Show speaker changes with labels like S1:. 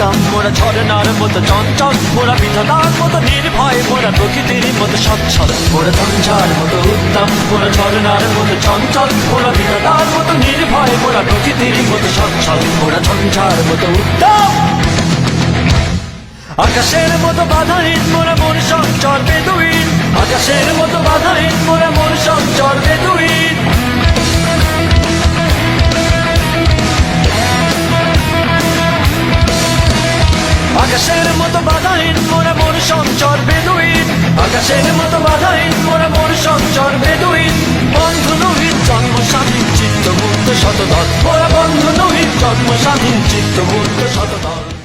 S1: উত্তম, মোরা ঝরনার মতো চঞ্চল, মোরা বিধাতার মতো নির্ভয়, মোরা প্রকৃতির মতো সচ্ছল। মোরা ঝঞ্ঝার মতো উত্তম, মোরা ঝরনার মতো চঞ্চল, মোরা বিধাতার মতো নির্ভয়, মোরা প্রকৃতির মতো সচ্ছল। মোরা ঝঞ্ঝার মতো উত্তম, আকাশের মতো বাধাহীন, মোরা মন সঞ্চর বেদুইন। আকাশের মতো বাধাহীন, মোরা মন সঞ্চর বেদুইন। আকাশের মতো বাধাহীন, মোরা মন সঞ্চর বেদুইন। আকাশের মতো বাধাহীন, মোরা মন সঞ্চর বেদুইন। বন্ধু নহিত জন্ম স্বাধীন, চিত্ত মুক্ত শতদল, মোরা বন্ধু নহিত জন্ম স্বাধীন, চিত্ত মুক্ত শতদল।